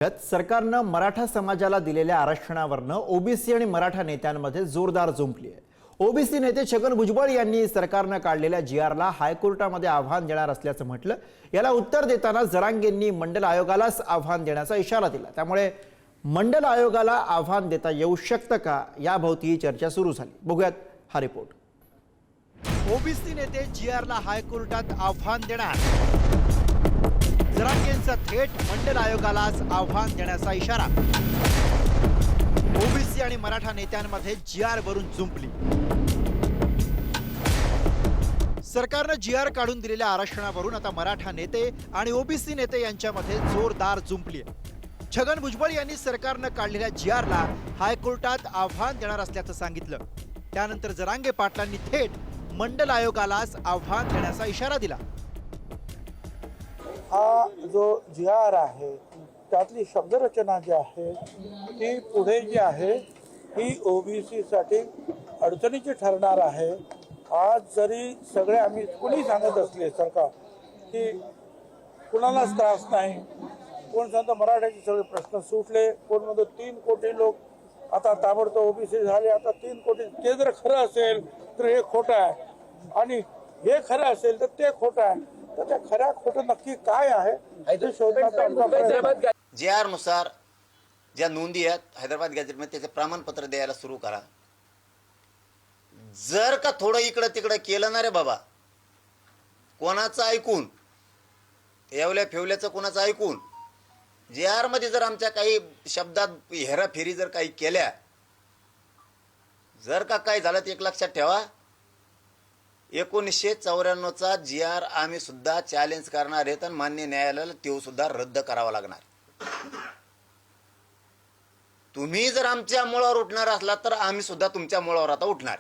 सरकारनं मराठा समाजाला दिलेल्या आरक्षणावरनं ओबीसी आणि मराठा नेत्यांमध्ये जोरदार जुंपली आहे। ओबीसी नेते छगन भुजबळ यांनी सरकारनं काढलेल्या जीआरला हायकोर्टामध्ये आव्हान देणार असल्याचं म्हटलं। याला उत्तर देताना जरांगेंनी मंडल आयोगालाच आव्हान देण्याचा इशारा दिला। त्यामुळे मंडल आयोगाला आव्हान देता येऊ शकतं का याभोवती चर्चा सुरू झाली। बघूयात हा रिपोर्ट। ओबीसी नेते जीआरला हायकोर्टात आव्हान देणार, जरांगेंचा थेट मंडल आयोगालाच आव्हान देण्याचा इशारा। ओबीसी आणि मराठा नेत्यांमध्ये जीआर वरून जुंपली। सरकारनं जीआर काढून दिलेल्या आरक्षणावरून आता मराठा नेते आणि ओबीसी नेते यांच्यामध्ये जोरदार जुंपली आहे। छगन भुजबळ यांनी सरकारनं काढलेल्या जीआरला हायकोर्टात आव्हान देणार असल्याचं सांगितलं। त्यानंतर जरांगे पाटलांनी थेट मंडल आयोगालाच आव्हान देण्याचा इशारा दिला। हा जो जीआर आहे त्यातली शब्दरचना जी आहे ती पुढे जी आहे ही ओबीसी साठी अडचणीची ठरणार आहे। आज जरी सगळे आम्ही कुणी सांगत असले सरकार की कुणालाच त्रास नाही, कोण सांगतं मराठ्याचे सगळे प्रश्न सुटले, कोण म्हणतो 3 कोटी लोक आता ताबडतोब ओबीसी झाले, आता 3 कोटी, ते जर खरं असेल तर हे खोटं आहे आणि हे खरं असेल तर ते खोटं आहे। तर त्या खऱ्या खोटं नक्की काय आहे हे शोधण्याचा जीआर नुसार ज्या नोंदी आहेत हैदराबाद गॅझेटमध्ये त्याचे प्रमाणपत्र द्यायला सुरू करा। जर का थोडं इकडं तिकडं केलं ना रे बाबा, कोणाचं ऐकून, एवल्या फेवल्याचं कोणाचं ऐकून, जीआर मध्ये जर आमच्या काही शब्दात हेराफेरी जर काही केल्या, जर का काय झालं तर एक लक्षात ठेवा, 1994चा जीआर आम्ही सुद्धा चॅलेंज करणार आहेत आणि मान्य न्यायालयाला तो सुद्धा रद्द करावा लागणार। तुम्ही जर आमच्या मुळावर उठणार असला तर आम्ही सुद्धा तुमच्या मुळावर आता उठणार।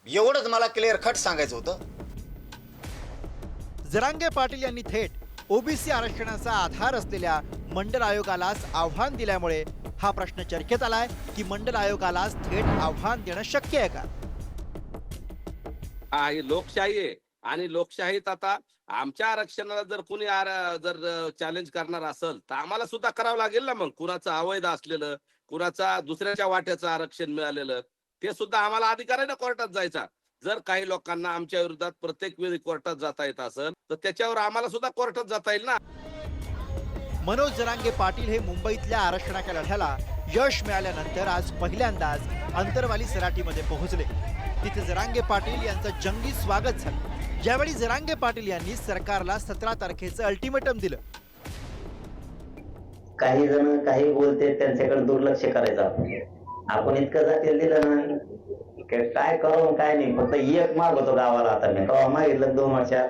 एवढंच मला क्लिअर कट सांगायचं होतं। जरांगे पाटील यांनी थेट ओबीसी आरक्षणाचा आधार असलेल्या मंडल आयोगालाच आव्हान दिल्यामुळे हा प्रश्न चर्चेत आलाय की मंडल आयोगालाच थेट आव्हान देणं शक्य आहे का? हा, ही लोकशाही आहे आणि लोकशाहीत आता आमच्या आरक्षणाला जर कोणी जर चॅलेंज करणार असेल तर आम्हाला सुद्धा करावं लागेल ना। मग कुणाचं अवैध असलेलं, कुणाचा दुसऱ्याच्या वाट्याचं आरक्षण मिळालेलं, ते सुद्धा आम्हाला अधिकार आहे ना कोर्टात जायचा। जर काही लोकांना आमच्या विरोधात प्रत्येक वेळी कोर्टात जाता येत असेल तर त्याच्यावर आम्हाला सुद्धा कोर्टात जाता येईल ना। मनोज जरांगे पाटील हे मुंबईतल्या आरक्षणाच्या लढ्याला यश मिळाल्यानंतर आज पहिल्यांदाच अंतरवाली सराटीमध्ये पोहोचले। तिथे जरांगे पाटील यांचं जंगी स्वागत झालं। ज्यावेळी जरांगे पाटील यांनी सरकारला 17 तारखेचं अल्टिमेटम दिलं। काही जण काही बोलते त्यांच्याकडे दुर्लक्ष करायचं। आपण इतकं जातील दिलं ना, काय करू काय नाही, फक्त एक मागवतो गावाला। आता मी गावा मागितलं 2 वर्षात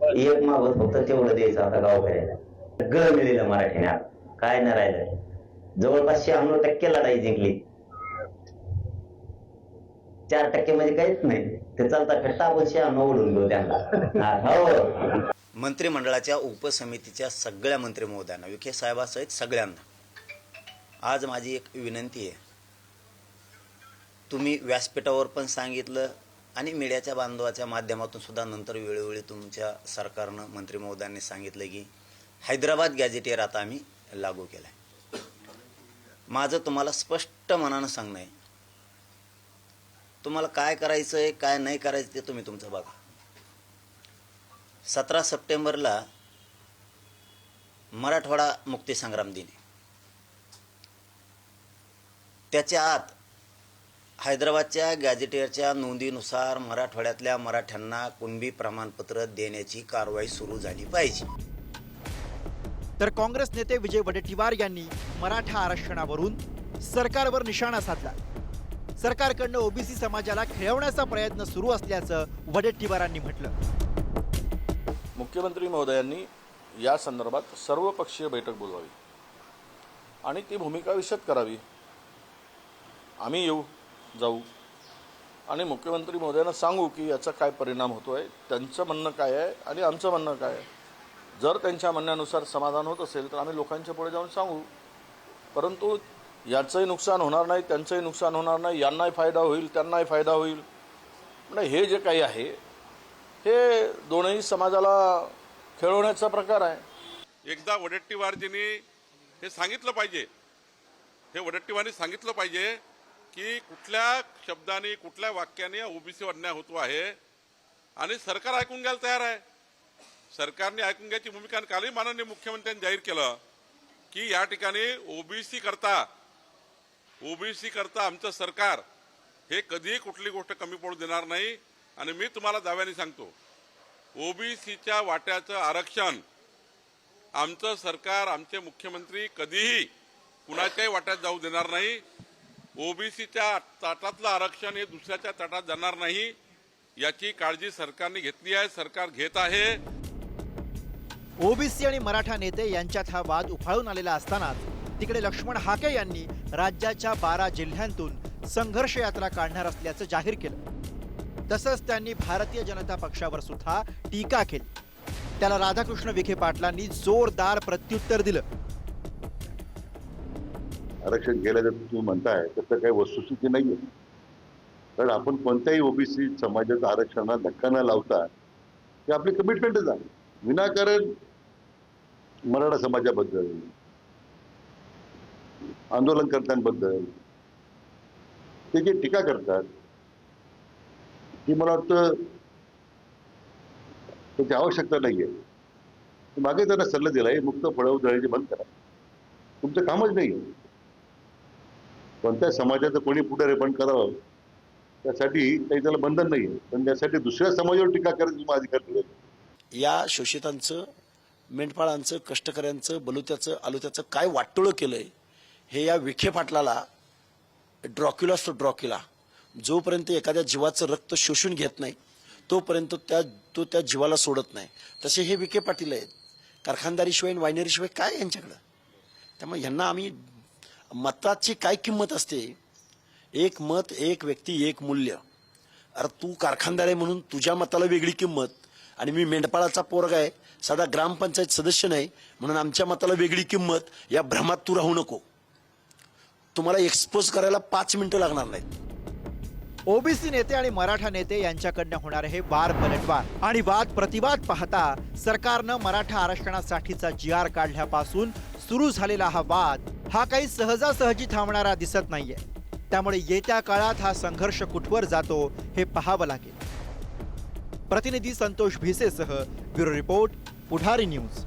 एक मागवत, फक्त तेवढं द्यायचं आता गावकऱ्याला। सगळं मिळेल मराठीने, काय नाही राहिलं। जवळपास 96% लढाई जिंकली, 4% म्हणजे काहीच नाही। ते चालता फिरता आपण 96 ओढून घेऊ त्यांना। मंत्रिमंडळाच्या उपसमितीच्या सगळ्या मंत्री महोदयांना, विखे साहेबासहित सगळ्यांना आज माझी एक विनंती आहे। तुम्ही व्यासपीठावर पण सांगितलं आणि मीडियाच्या बांधवाच्या माध्यमातून सुद्धा नंतर वेळोवेळी तुमच्या सरकारनं मंत्री महोदयांनी सांगितलं की हैदराबाद गॅझेटियर आता आम्ही लागू केलं आहे। माझं तुम्हाला स्पष्ट मनानं सांगणं आहे, तुम्हाला काय करायचं आहे काय नाही करायचं ते तुम्ही तुमचं बघा। 17 सप्टेंबरला मराठवाडा मुक्तीसंग्राम दिन आहे। त्याच्या आत हैदराबादच्या गॅझेटियरच्या नोंदीनुसार मराठवाड्यातल्या मराठ्यांना कुणबी प्रमाणपत्र देण्याची कारवाई सुरू झाली पाहिजे। तर काँग्रेस नेते विजय वडेट्टीवार यांनी मराठा आरक्षणावरून सरकारवर निशाणा साधला। सरकारकडनं ओबीसी समाजाला खेळवण्याचा प्रयत्न सुरू असल्याचं वडेट्टीवारांनी म्हटलं। मुख्यमंत्री महोदयांनी या संदर्भात सर्वपक्षीय बैठक बोलवावी आणि ती भूमिका विशद करावी। आम्ही जाऊ आणि मुख्यमंत्री महोदयांना सांगू की याचा काय परिणाम होतोय, त्यांचं म्हणणं काय आहे आणि आमचं म्हणणं काय आहे। जर त्यांच्या म्हणण्यानुसार समाधान होत असेल तर आम्ही लोकांच्या पुढे जाऊन सांगू, परंतु याचंही नुकसान होणार नाही, त्यांचंही नुकसान होणार नाही, यांनाही फायदा होईल त्यांनाही फायदा होईल। म्हणजे हे जे काही आहे हे दोनही समाजाला खेळवण्याचा प्रकार आहे। एकदा वडेट्टीवारजींनी हे सांगितलं पाहिजे, हे वडट्टीवानी सांगितलं पाहिजे की कुठल्या शब्दाने कुठल्या वाक्याने ओबीसीवर अन्याय होतो आहे आणि सरकार ऐकून घ्यायला तयार आहे. सरकारने ऐकून घ्यायची भूमिका कालही माननीय मुख्यमंत्र्यांनी जाहीर केलं की या ठिकाणी ओबीसी करता आमचं सरकार हे कधीही कुठली गोष्ट कमी पडू देणार नाही. आणि मी तुम्हाला दाव्याने सांगतो, ओबीसीच्या वाट्याचं आरक्षण आमचं सरकार, आमचे मुख्यमंत्री कधीही कुणाच्याही वाट्यात जाऊ देणार नाही. ओबीसीच्या ताटातलं आरक्षण हे दुसऱ्याच्या ताटात जाणार नाही, याची काळजी सरकारने घेतली आहे, सरकार घेत आहे. ओबीसी आणि मराठा नेते यांच्यात हा वाद उफाळून आलेला असतानाच तिकडे लक्ष्मण हाके यांनी राज्याच्या 12 जिल्ह्यांतून संघर्ष यात्रा काढणार असल्याचं जाहीर केलं. तसंच त्यांनी भारतीय जनता पक्षावर सुद्धा टीका केली. त्याला राधाकृष्ण विखे पाटलांनी जोरदार प्रत्युत्तर दिलं. आरक्षण केलं तर तुम्ही म्हणताय तसं काही वस्तुस्थिती नाहीये. कारण आपण कोणत्याही ओबीसी समाजाचं आरक्षणाला धक्का न लावता ते आपली कमिटमेंटच आहे. विनाकारण मराठा समाजाबद्दल, आंदोलनकर्त्यांबद्दल ते जे टीका करतात ती मला वाटतं त्याची आवश्यकता नाहीये. मागे त्यांना सल्ला दिलाय, मुक्त फळं उधळायचे बंद करा, तुमचं कामच नाहीये. कोणत्या समाजाचं कोणी पुढारीपण करावं त्यासाठी काही त्याला बंधन नाहीये, पण त्यासाठी दुसऱ्या समाजावर टीका करायचा तुम्हाला अधिकार दिला. या शोषितांचं, मेंढपाळांचं, कष्टकऱ्यांचं, बलुत्याचं, आलुत्याचं काय वाटोळं केलंय हे या विखे पाटलाला ड्रॉक्युला असतो. ड्रॉक्युला जोपर्यंत एखाद्या जीवाचं रक्त शोषून घेत नाही तोपर्यंत तो त्या जीवाला सोडत नाही. तसे हे विखे पाटील आहेत. कारखानदारीशिवाय वायनरीशिवाय काय यांच्याकडं. त्यामुळे यांना आम्ही, मताची काय किंमत असते, एक मत, एक व्यक्ती, एक मूल्य. अरे तू कारखानदार आहे म्हणून तुझ्या मताला वेगळी किंमत, आणि मी मेंढपाळाचा पोरगा आहे, साधा ग्रामपंचायत सदस्य नाही म्हणून आमच्या मताला वेगळी किंमत, या भ्रमात तू राहू नको. तुम्हाला एक्सपोज करायला 5 मिनिटं लागणार नाहीत. ओबीसी नेते आणि मराठा नेते यांच्याकडनं होणारे हे वार पलटवार आणि वाद प्रतिवाद पाहता सरकारनं मराठा आरक्षणासाठीचा GR काढल्यापासून सुरू झालेला हा वाद हा काही सहजासहजी थांबणारा दिसत नाहीये. त्यामुळे येत्या काळात हा संघर्ष कुठवर जातो हे पाहावं लागेल. प्रतिनिधी संतोष भिसेसह ब्युरो रिपोर्ट, पुढारी न्यूज.